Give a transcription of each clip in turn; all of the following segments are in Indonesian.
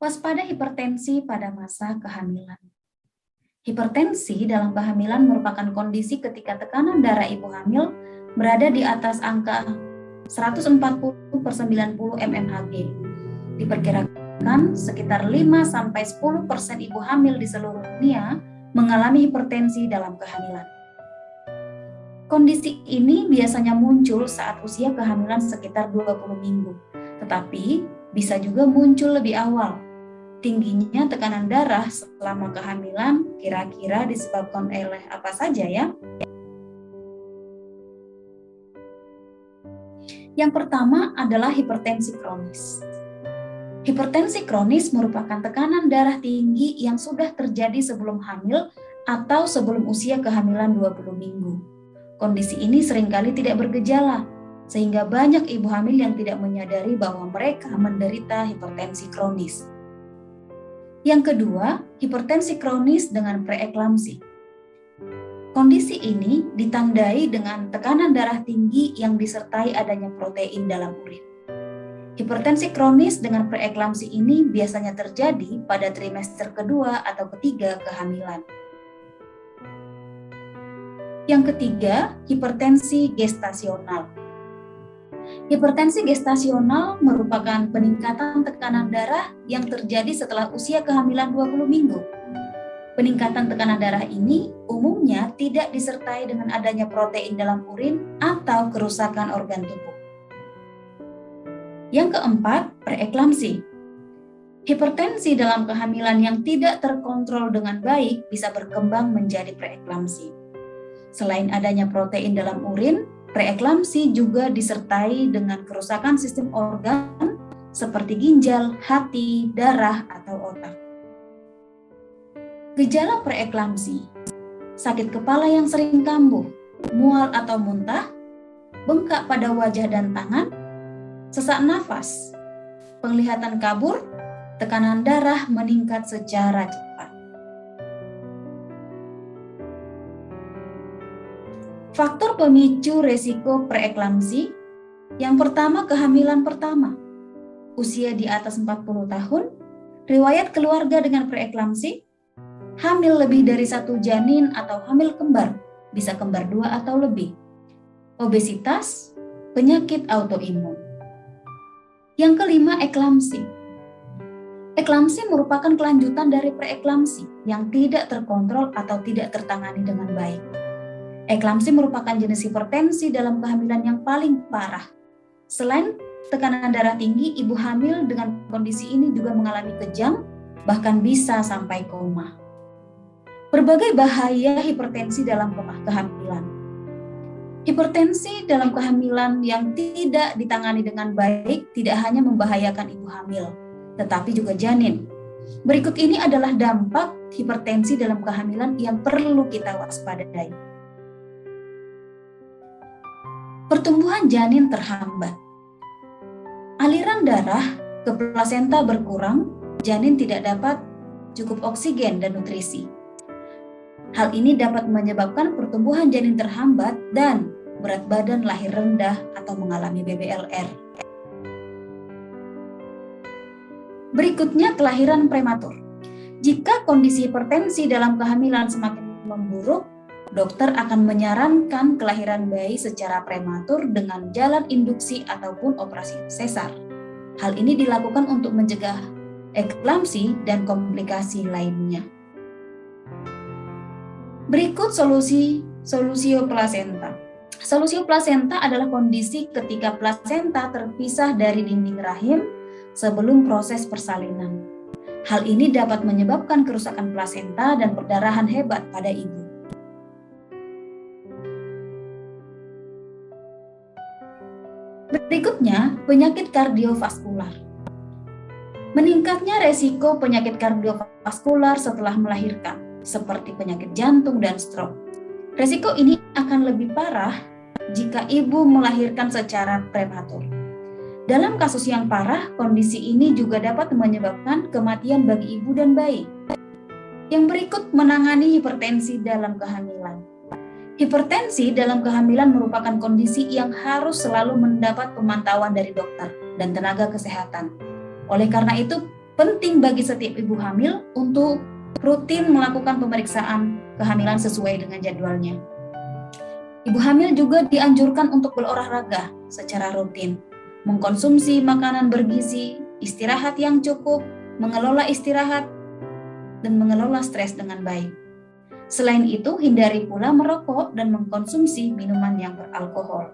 Waspada hipertensi pada masa kehamilan. Hipertensi dalam kehamilan merupakan kondisi ketika tekanan darah ibu hamil berada di atas angka 140/90 mmHg. Diperkirakan sekitar 5-10% ibu hamil di seluruh dunia mengalami hipertensi dalam kehamilan. Kondisi ini biasanya muncul saat usia kehamilan sekitar 20 minggu, tetapi bisa juga muncul lebih awal. Tingginya tekanan darah selama kehamilan kira-kira disebabkan oleh apa saja ya? Yang pertama adalah hipertensi kronis. Hipertensi kronis merupakan tekanan darah tinggi yang sudah terjadi sebelum hamil atau sebelum usia kehamilan 20 minggu. Kondisi ini seringkali tidak bergejala, sehingga banyak ibu hamil yang tidak menyadari bahwa mereka menderita hipertensi kronis. Yang kedua, hipertensi kronis dengan preeklamsi. Kondisi ini ditandai dengan tekanan darah tinggi yang disertai adanya protein dalam urin. Hipertensi kronis dengan preeklamsi ini biasanya terjadi pada trimester kedua atau ketiga kehamilan. Yang ketiga, hipertensi gestasional. Hipertensi gestasional merupakan peningkatan tekanan darah yang terjadi setelah usia kehamilan 20 minggu. Peningkatan tekanan darah ini umumnya tidak disertai dengan adanya protein dalam urin atau kerusakan organ tubuh. Yang keempat, preeklamsi. Hipertensi dalam kehamilan yang tidak terkontrol dengan baik bisa berkembang menjadi preeklamsi. Selain adanya protein dalam urin, preeklamsi juga disertai dengan kerusakan sistem organ seperti ginjal, hati, darah, atau otak. Gejala preeklamsi: sakit kepala yang sering kambuh, mual atau muntah, bengkak pada wajah dan tangan, sesak nafas, penglihatan kabur, tekanan darah meningkat secara cepat. Faktor pemicu resiko preeklamsi. Yang pertama, kehamilan pertama. Usia di atas 40 tahun, riwayat keluarga dengan preeklamsi, hamil lebih dari 1 janin atau hamil kembar, bisa kembar 2 atau lebih. Obesitas, penyakit autoimun. Yang kelima, eklamsi. Eklamsi merupakan kelanjutan dari preeklamsi yang tidak terkontrol atau tidak tertangani dengan baik. Eklamsi merupakan jenis hipertensi dalam kehamilan yang paling parah. Selain tekanan darah tinggi, ibu hamil dengan kondisi ini juga mengalami kejang, bahkan bisa sampai koma. Berbagai bahaya hipertensi dalam kehamilan. Hipertensi dalam kehamilan yang tidak ditangani dengan baik tidak hanya membahayakan ibu hamil, tetapi juga janin. Berikut ini adalah dampak hipertensi dalam kehamilan yang perlu kita waspadai. Pertumbuhan janin terhambat. Aliran darah ke plasenta berkurang, janin tidak dapat cukup oksigen dan nutrisi. Hal ini dapat menyebabkan pertumbuhan janin terhambat dan berat badan lahir rendah atau mengalami BBLR. Berikutnya, kelahiran prematur. Jika kondisi hipertensi dalam kehamilan semakin memburuk, dokter akan menyarankan kelahiran bayi secara prematur dengan jalan induksi ataupun operasi sesar. Hal ini dilakukan untuk mencegah eklamsi dan komplikasi lainnya. Berikut solusio plasenta. Solusio plasenta adalah kondisi ketika plasenta terpisah dari dinding rahim sebelum proses persalinan. Hal ini dapat menyebabkan kerusakan plasenta dan perdarahan hebat pada ibu. Berikutnya, penyakit kardiovaskular. Meningkatnya resiko penyakit kardiovaskular setelah melahirkan, seperti penyakit jantung dan stroke. Resiko ini akan lebih parah jika ibu melahirkan secara prematur. Dalam kasus yang parah, kondisi ini juga dapat menyebabkan kematian bagi ibu dan bayi. Yang berikut, menangani hipertensi dalam kehamilan. Hipertensi dalam kehamilan merupakan kondisi yang harus selalu mendapat pemantauan dari dokter dan tenaga kesehatan. Oleh karena itu, Penting bagi setiap ibu hamil untuk rutin melakukan pemeriksaan kehamilan sesuai dengan jadwalnya. Ibu hamil juga dianjurkan untuk berolahraga secara rutin, mengkonsumsi makanan bergizi, istirahat yang cukup, mengelola istirahat, dan mengelola stres dengan baik. Selain itu, hindari pula merokok dan mengkonsumsi minuman yang beralkohol.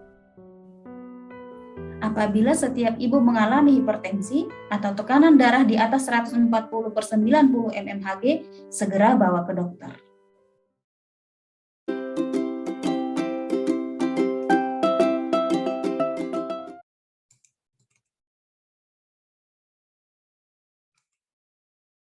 Apabila setiap ibu mengalami hipertensi atau tekanan darah di atas 140/90 mmHg, segera bawa ke dokter.